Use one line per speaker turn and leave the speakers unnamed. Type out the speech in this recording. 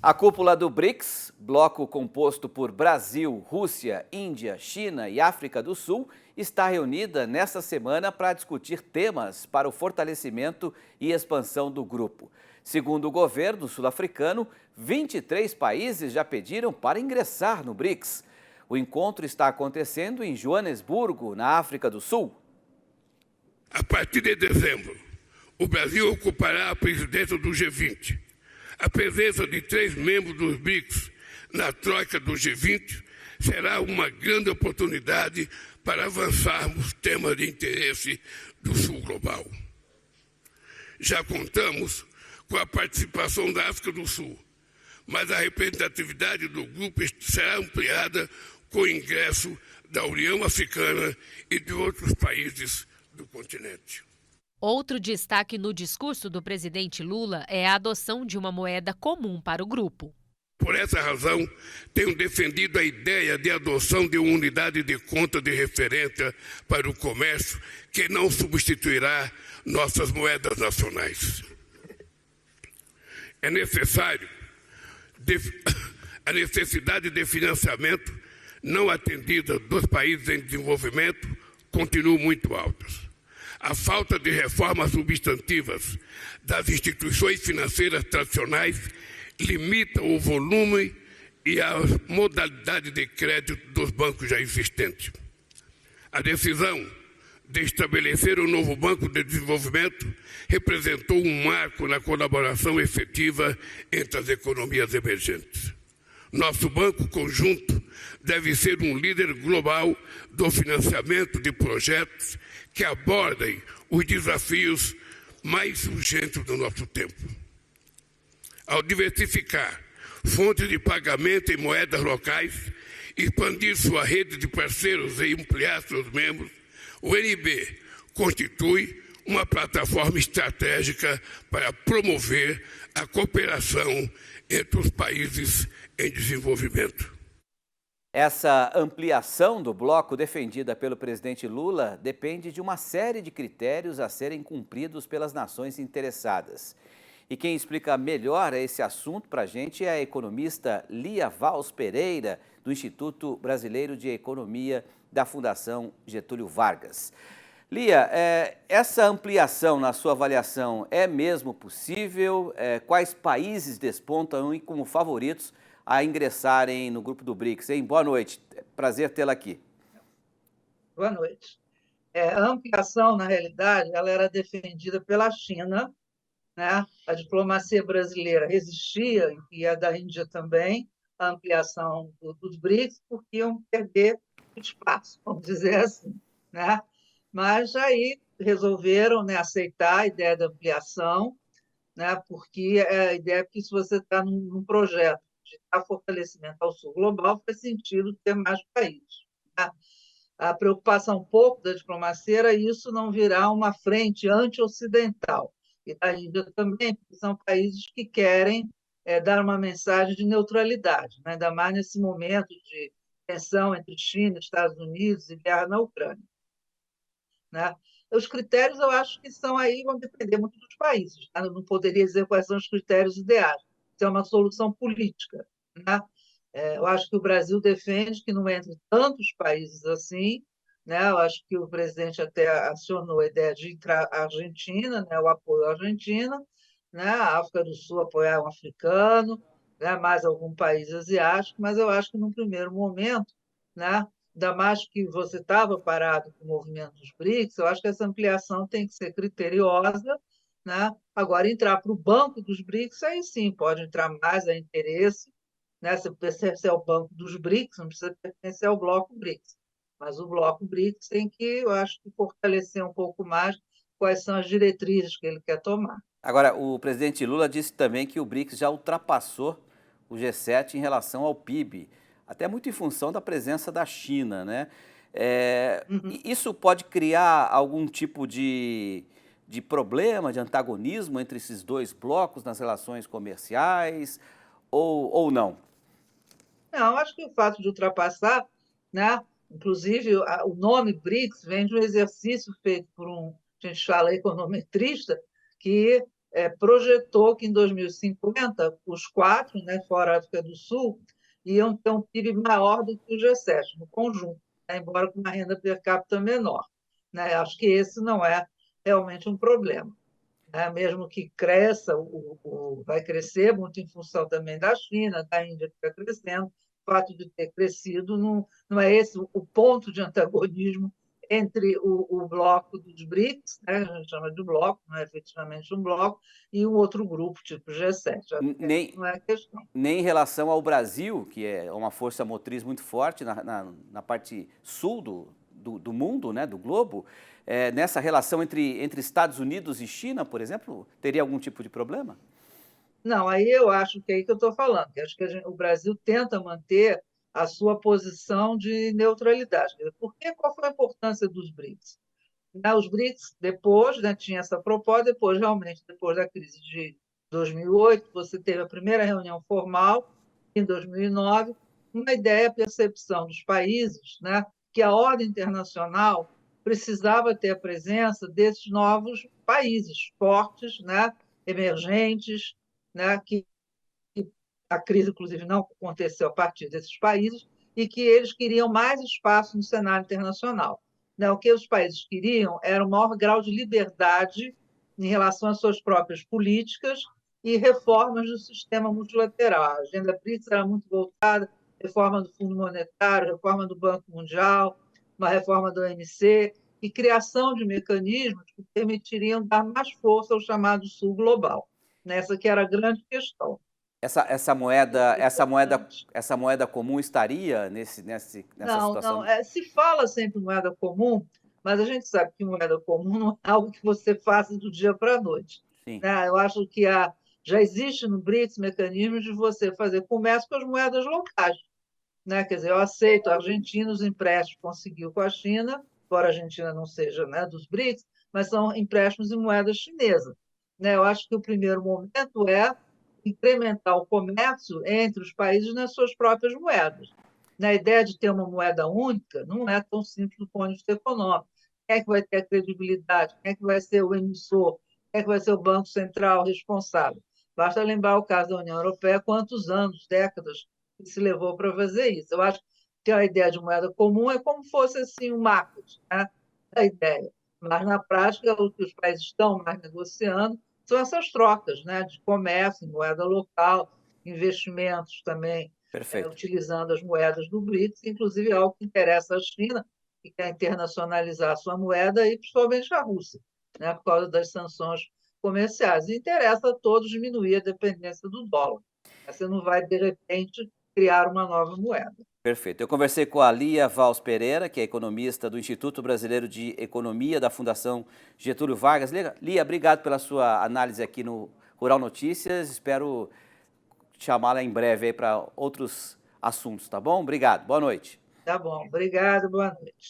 A cúpula do BRICS, bloco composto por Brasil, Rússia, Índia, China e África do Sul, está reunida nesta semana para discutir temas para o fortalecimento e expansão do grupo. Segundo o governo sul-africano, 23 países já pediram para ingressar no BRICS. O encontro está acontecendo em Joanesburgo, na África do Sul.
A partir de dezembro, o Brasil ocupará a presidência do G20. A presença de 3 membros dos BRICS na troika do G20 será uma grande oportunidade para avançarmos temas de interesse do Sul Global. Já contamos com a participação da África do Sul, mas a representatividade do grupo será ampliada com o ingresso da União Africana e de outros países do continente.
Outro destaque no discurso do presidente Lula é a adoção de uma moeda comum para o grupo.
Por essa razão, tenho defendido a ideia de adoção de uma unidade de conta de referência para o comércio que não substituirá nossas moedas nacionais. É necessário a necessidade de financiamento não atendida dos países em desenvolvimento continua muito altas. A falta de reformas substantivas das instituições financeiras tradicionais limita o volume e a modalidade de crédito dos bancos já existentes. A decisão de estabelecer um novo Banco de Desenvolvimento representou um marco na colaboração efetiva entre as economias emergentes. Nosso banco conjunto deve ser um líder global do financiamento de projetos que abordem os desafios mais urgentes do nosso tempo. Ao diversificar fontes de pagamento em moedas locais, expandir sua rede de parceiros e ampliar seus membros, o NB constitui uma plataforma estratégica para promover a cooperação entre os países em desenvolvimento.
Essa ampliação do bloco defendida pelo presidente Lula depende de uma série de critérios a serem cumpridos pelas nações interessadas. E quem explica melhor esse assunto para a gente é a economista Lia Valls Pereira, do Instituto Brasileiro de Economia da Fundação Getúlio Vargas. Lia, essa ampliação, na sua avaliação, é mesmo possível? Quais países despontam como favoritos a ingressarem no grupo do BRICS, hein? Boa noite, prazer tê-la aqui.
Boa noite. A ampliação, na realidade, ela era defendida pela China, né? A diplomacia brasileira resistia, e a da Índia também, à ampliação dos BRICS, porque iam perder espaço, vamos dizer assim, né? Mas aí resolveram, né, aceitar a ideia da ampliação, né? Porque a ideia é que se você está num projeto de dar fortalecimento ao Sul Global, faz sentido ter mais países. Né? A preocupação um pouco da diplomacia era isso não virar uma frente anti-ocidental. E da Índia também, porque são países que querem dar uma mensagem de neutralidade, né? Ainda mais nesse momento de tensão entre China, Estados Unidos e guerra na Ucrânia. Né? Os critérios, eu acho que são aí, vão depender muito dos países. Né? Eu não poderia dizer quais são os critérios ideais. Isso é uma solução política. Né? Eu acho que o Brasil defende que não entre tantos países assim. Né? Eu acho que o presidente até acionou a ideia de entrar a Argentina, né? O apoio à Argentina, né? A África do Sul apoiar um africano, né? Mais algum país asiático, mas eu acho que, num primeiro momento, né? Ainda mais que você estava parado com o movimento dos BRICS, eu acho que essa ampliação tem que ser criteriosa. Né? Agora, entrar para o banco dos BRICS, aí sim, pode entrar mais a interesse. Né? Se pertencer ao banco dos BRICS, não precisa pertencer ao bloco BRICS. Mas o bloco BRICS tem que, eu acho, que fortalecer um pouco mais quais são as diretrizes que ele quer tomar.
Agora, o presidente Lula disse também que o BRICS já ultrapassou o G7 em relação ao PIB, até muito em função da presença da China, né? Isso pode criar algum tipo de problema, de antagonismo entre esses dois blocos nas relações comerciais ou não?
Não, acho que o fato de ultrapassar, né? Inclusive, o nome BRICS vem de um exercício feito por a gente fala, econometrista, que projetou que em 2050 os quatro, né, fora a África do Sul, iam ter um PIB maior do que o G7 no conjunto, né, embora com uma renda per capita menor. Né? Acho que esse não é realmente um problema. Né? Mesmo que cresça, vai crescer muito em função também da China, da Índia que está crescendo. O fato de ter crescido não é esse o ponto de antagonismo entre o bloco dos BRICS, né, a gente chama de bloco, não é efetivamente um bloco, e um outro grupo, tipo G7.
Nem,
Não é a questão.
nem em relação ao Brasil, que é uma força motriz muito forte na parte sul do mundo, né, do globo, nessa relação entre Estados Unidos e China, por exemplo, teria algum tipo de problema?
Não, aí eu acho que é aí que eu estou falando, que acho que o Brasil tenta manter a sua posição de neutralidade. Qual foi a importância dos BRICS? Né, os BRICS, depois, né, tinha essa proposta, realmente, depois da crise de 2008, você teve a primeira reunião formal, em 2009, uma ideia, a percepção dos países, né, que a ordem internacional precisava ter a presença desses novos países fortes, né, emergentes, né, que a crise, inclusive, não aconteceu a partir desses países, e que eles queriam mais espaço no cenário internacional. Né? O que os países queriam era um maior grau de liberdade em relação às suas próprias políticas e reformas do sistema multilateral. A agenda BRICS era muito voltada à reforma do Fundo Monetário, reforma do Banco Mundial, uma reforma do OMC e criação de mecanismos que permitiriam dar mais força ao chamado Sul Global. Nessa que era a grande questão.
Essa moeda comum estaria nessa
Não.
situação?
Se fala sempre moeda comum, mas a gente sabe que moeda comum não é algo que você faça do dia para a noite.
Sim,
Né? Eu acho que já existe no BRICS mecanismos de você fazer comércio com as moedas locais. Né? Quer dizer, eu aceito, a Argentina, os empréstimos conseguiu com a China, embora a Argentina não seja, né, dos BRICS, mas são empréstimos em moeda chinesa. Né? Eu acho que o primeiro momento é incrementar o comércio entre os países nas suas próprias moedas. Na ideia de ter uma moeda única, não é tão simples do ponto de vista econômico. Quem é que vai ter a credibilidade? Quem é que vai ser o emissor? Quem é que vai ser o Banco Central responsável? Basta lembrar o caso da União Europeia, quantos anos, décadas, que se levou para fazer isso. Eu acho que a ideia de moeda comum é como fosse assim, um marketing, né? A ideia. Mas, na prática, o que os países estão mais negociando são essas trocas, né, de comércio em moeda local, investimentos também,
perfeito.
utilizando as moedas do BRICS, inclusive algo que interessa à China, que quer internacionalizar a sua moeda, e principalmente a Rússia, né, por causa das sanções comerciais. E interessa a todos diminuir a dependência do dólar. Você não vai, de repente, criar uma nova moeda.
Perfeito. Eu conversei com a Lia Valls Pereira, que é economista do Instituto Brasileiro de Economia da Fundação Getúlio Vargas. Lia, obrigado pela sua análise aqui no Rural Notícias. Espero chamá-la em breve aí para outros assuntos, tá bom? Obrigado. Boa noite.
Tá bom. Obrigado. Boa noite.